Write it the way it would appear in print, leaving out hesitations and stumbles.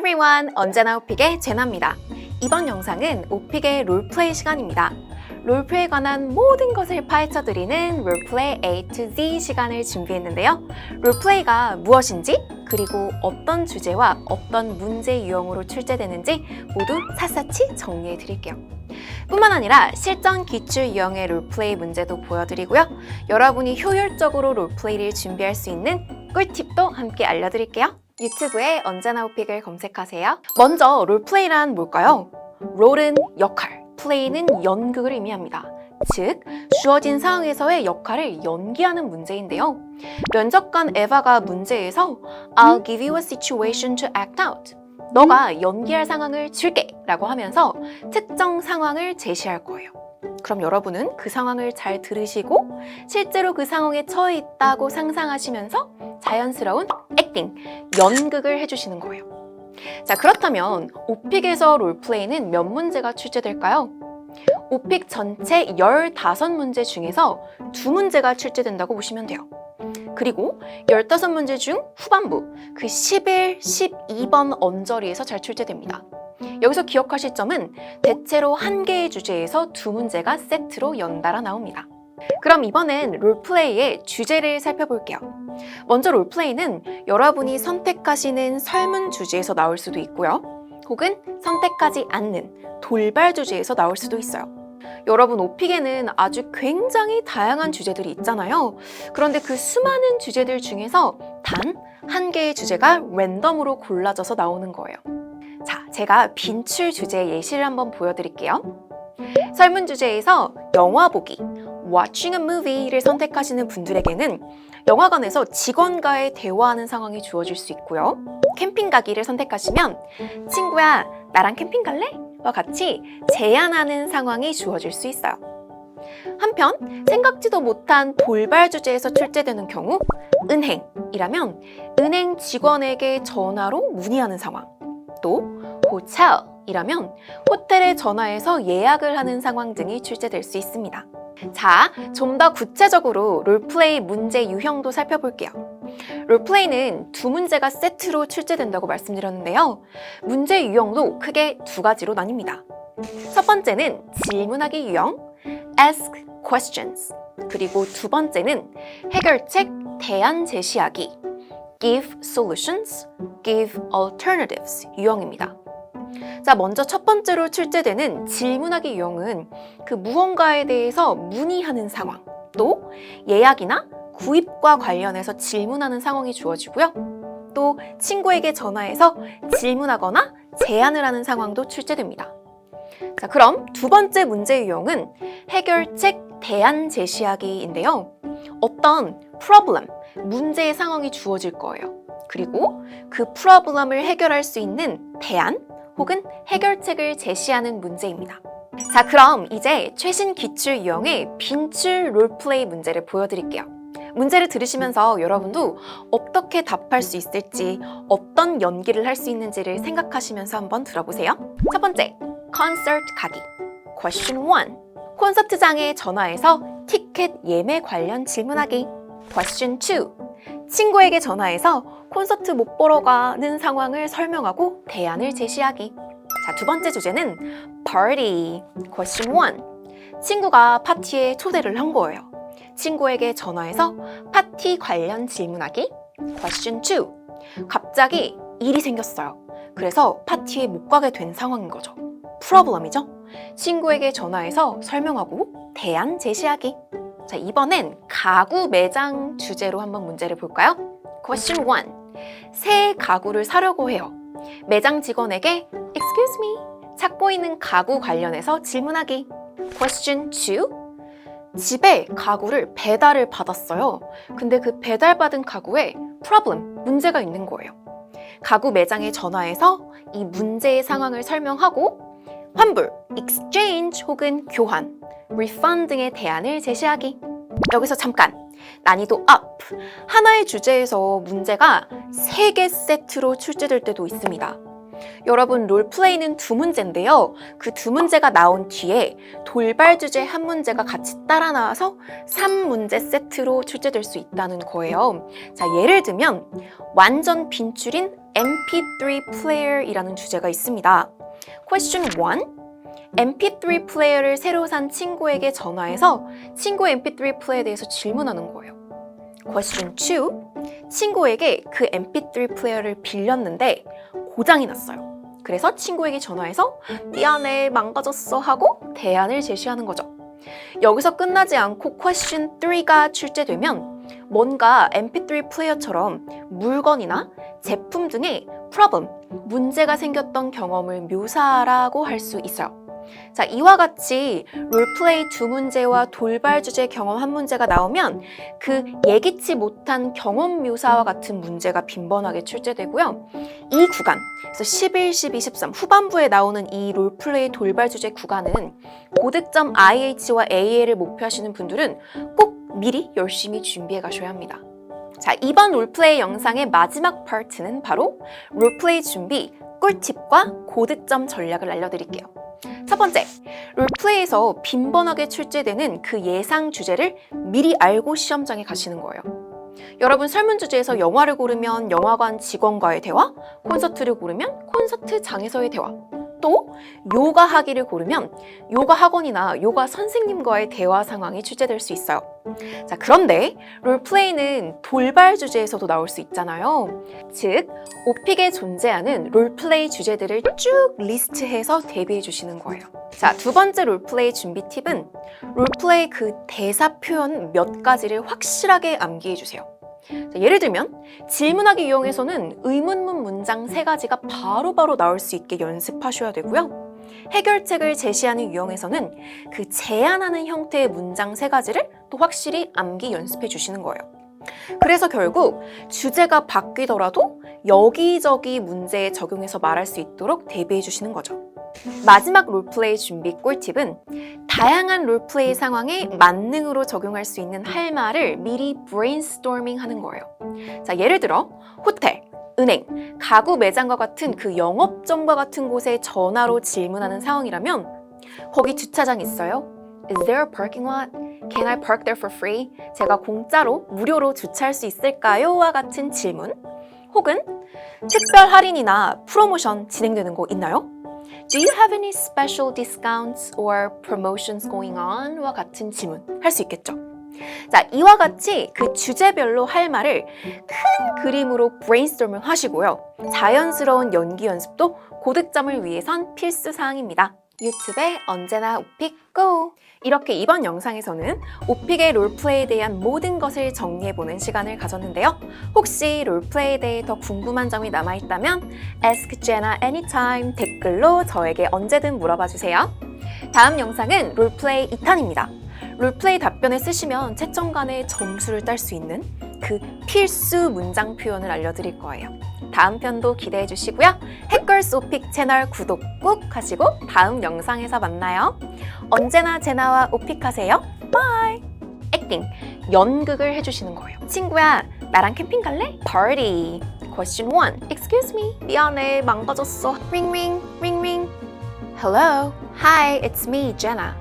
everyone! 언제나 오픽의 제나입니다. 이번 영상은 오픽의 롤플레이 시간입니다. 롤플레이에 관한 모든 것을 파헤쳐드리는 롤플레이 A to Z 시간을 준비했는데요. 롤플레이가 무엇인지, 그리고 어떤 주제와 어떤 문제 유형으로 출제되는지 모두 샅샅이 정리해드릴게요. 뿐만 아니라 실전 기출 유형의 롤플레이 문제도 보여드리고요. 여러분이 효율적으로 롤플레이를 준비할 수 있는 꿀팁도 함께 알려드릴게요. 유튜브에 언제나 오픽을 검색하세요. 먼저 롤플레이란 뭘까요? 롤은 역할, 플레이는 연극을 의미합니다. 즉, 주어진 상황에서의 역할을 연기하는 문제인데요. 면접관 에바가 문제에서 I'll give you a situation to act out. 너가 연기할 상황을 줄게 라고 하면서 특정 상황을 제시할 거예요. 그럼 여러분은 그 상황을 잘 들으시고 실제로 그 상황에 처해 있다고 상상하시면서 자연스러운 액팅, 연극을 해주시는 거예요. 자, 그렇다면 오픽에서 롤플레이는 몇 문제가 출제될까요? 오픽 전체 15문제 중에서 2문제가 출제된다고 보시면 돼요. 그리고 15문제 중 후반부, 그 11, 12번 언저리에서 잘 출제됩니다. 여기서 기억하실 점은 대체로 한 개의 주제에서 2문제가 세트로 연달아 나옵니다. 그럼 이번엔 롤플레이의 주제를 살펴볼게요. 먼저 롤플레이는 여러분이 선택하시는 설문 주제에서 나올 수도 있고요. 혹은 선택하지 않는 돌발 주제에서 나올 수도 있어요. 여러분, 오픽에는 아주 굉장히 다양한 주제들이 있잖아요. 그런데 그 수많은 주제들 중에서 단 한 개의 주제가 랜덤으로 골라져서 나오는 거예요. 자, 제가 빈출 주제 예시를 한번 보여드릴게요. 설문 주제에서 영화 보기, watching a movie를 선택하시는 분들에게는 영화관에서 직원과의 대화하는 상황이 주어질 수 있고요. 캠핑 가기를 선택하시면 친구야, 나랑 캠핑 갈래? 와 같이 제안하는 상황이 주어질 수 있어요. 한편 생각지도 못한 돌발 주제에서 출제되는 경우 은행이라면 은행 직원에게 전화로 문의하는 상황, 또 호텔이라면 호텔에 전화해서 예약을 하는 상황 등이 출제될 수 있습니다. 자, 좀 더 구체적으로 롤플레이 문제 유형도 살펴볼게요. 롤플레이는 2문제가 세트로 출제된다고 말씀드렸는데요. 문제 유형도 크게 2가지로 나뉩니다. 첫 번째는 질문하기 유형, ask questions. 그리고 두 번째는 해결책, 대안 제시하기, give solutions, give alternatives 유형입니다. 자, 먼저 첫 번째로 출제되는 질문하기 유형은 그 무언가에 대해서 문의하는 상황, 또 예약이나 구입과 관련해서 질문하는 상황이 주어지고요. 또 친구에게 전화해서 질문하거나 제안을 하는 상황도 출제됩니다. 자, 그럼 두 번째 문제 유형은 해결책, 대안 제시하기인데요. 어떤 problem, 문제의 상황이 주어질 거예요. 그리고 그 problem을 해결할 수 있는 대안 혹은 해결책을 제시하는 문제입니다. 자, 그럼 이제 최신 기출 유형의 빈출 롤플레이 문제를 보여드릴게요. 문제를 들으시면서 여러분도 어떻게 답할 수 있을지, 어떤 연기를 할 수 있는지를 생각하시면서 한번 들어보세요. 첫 번째, 콘서트 가기. Question 1. 콘서트장에 전화해서 티켓 예매 관련 질문하기. Question 2. 친구에게 전화해서 콘서트 못 보러 가는 상황을 설명하고 대안을 제시하기. 자, 두 번째 주제는 party. Question 1. 친구가 파티에 초대를 한 거예요. 친구에게 전화해서 파티 관련 질문하기. Question 2. 갑자기 일이 생겼어요. 그래서 파티에 못 가게 된 상황인 거죠. problem이죠. 친구에게 전화해서 설명하고 대안 제시하기. 자, 이번엔 가구 매장 주제로 한번 문제를 볼까요? Question 1. 새 가구를 사려고 해요. 매장 직원에게 Excuse me, 찾고 있는 가구 관련해서 질문하기. Question 2. 집에 가구를 배달을 받았어요. 근데 그 배달받은 가구에 problem, 문제가 있는 거예요. 가구 매장에 전화해서 이 문제의 상황을 설명하고 환불, exchange 혹은 교환, refund 등의 대안을 제시하기. 여기서 잠깐, 난이도 up! 하나의 주제에서 문제가 3개 세트로 출제될 때도 있습니다. 여러분, 롤플레이는 2문제인데요. 그 2문제가 나온 뒤에 돌발 주제 1문제가 같이 따라 나와서 3문제 세트로 출제될 수 있다는 거예요. 자, 예를 들면 완전 빈출인 MP3 플레이어이라는 주제가 있습니다. Question 1. MP3 플레이어를 새로 산 친구에게 전화해서 친구의 MP3 플레이어에 대해서 질문하는 거예요. Question 2. 친구에게 그 MP3 플레이어를 빌렸는데 고장이 났어요. 그래서 친구에게 전화해서 미안해, 망가졌어 하고 대안을 제시하는 거죠. 여기서 끝나지 않고 Question 3가 출제되면 뭔가 MP3 플레이어처럼 물건이나 제품 등의 problem, 문제가 생겼던 경험을 묘사하라고 할 수 있어요. 자, 이와 같이 롤플레이 2문제와 돌발 주제 경험 1문제가 나오면 그 예기치 못한 경험 묘사와 같은 문제가 빈번하게 출제되고요. 이 구간, 그래서 11, 12, 13 후반부에 나오는 이 롤플레이 돌발 주제 구간은 고득점 IH와 AL을 목표하시는 분들은 꼭 미리 열심히 준비해 가셔야 합니다. 자, 이번 롤플레이 영상의 마지막 파트는 바로 롤플레이 준비, 꿀팁과 고득점 전략을 알려드릴게요. 첫 번째, 롤플레이에서 빈번하게 출제되는 그 예상 주제를 미리 알고 시험장에 가시는 거예요. 여러분 설문 주제에서 영화를 고르면 영화관 직원과의 대화, 콘서트를 고르면 콘서트장에서의 대화, 또 요가 하기를 고르면 요가 학원이나 요가 선생님과의 대화 상황이 출제될 수 있어요. 자, 그런데 롤플레이는 돌발 주제에서도 나올 수 있잖아요. 즉, 오픽에 존재하는 롤플레이 주제들을 쭉 리스트해서 대비해 주시는 거예요. 자, 두 번째 롤플레이 준비 팁은 롤플레이 그 대사 표현 몇 가지를 확실하게 암기해 주세요. 자, 예를 들면 질문하기 유형에서는 의문문 문장 3가지가 바로바로 나올 수 있게 연습하셔야 되고요. 해결책을 제시하는 유형에서는 그 제안하는 형태의 문장 3가지를 또 확실히 암기 연습해 주시는 거예요. 그래서 결국 주제가 바뀌더라도 여기저기 문제에 적용해서 말할 수 있도록 대비해 주시는 거죠. 마지막 롤플레이 준비 꿀팁은 다양한 롤플레이 상황에 만능으로 적용할 수 있는 할 말을 미리 브레인스토밍 하는 거예요. 자, 예를 들어 호텔, 은행, 가구 매장과 같은 그 영업점과 같은 곳에 전화로 질문하는 상황이라면 거기 주차장 있어요? Is there a parking lot? Can I park there for free? 제가 공짜로, 무료로 주차할 수 있을까요? 와 같은 질문. 혹은 특별 할인이나 프로모션 진행되는 거 있나요? Do you have any special discounts or promotions going on? 와 같은 질문 할 수 있겠죠. 자, 이와 같이 그 주제별로 할 말을 큰 그림으로 브레인스토밍 하시고요. 자연스러운 연기 연습도 고득점을 위해선 필수 사항입니다. 유튜브에 언제나 오픽 고! 이렇게 이번 영상에서는 오픽의 롤플레이에 대한 모든 것을 정리해보는 시간을 가졌는데요. 혹시 롤플레이에 대해 더 궁금한 점이 남아있다면 Ask Jenna Anytime 댓글로 저에게 언제든 물어봐주세요. 다음 영상은 롤플레이 2탄입니다. 롤플레이 답변을 쓰시면 채점간의 점수를 딸 수 있는 그 필수 문장 표현을 알려드릴 거예요. 다음 편도 기대해 주시고요. 해걸스 오픽 채널 구독 꾹 하시고 다음 영상에서 만나요. 언제나 제나와 오픽하세요. 바이! 액팅, 연극을 해주시는 거예요. 친구야, 나랑 캠핑 갈래? Party! Question 1. Excuse me. 미안해, 망가졌어. Ring ring, ring ring. Hello. Hi, it's me, Jenna.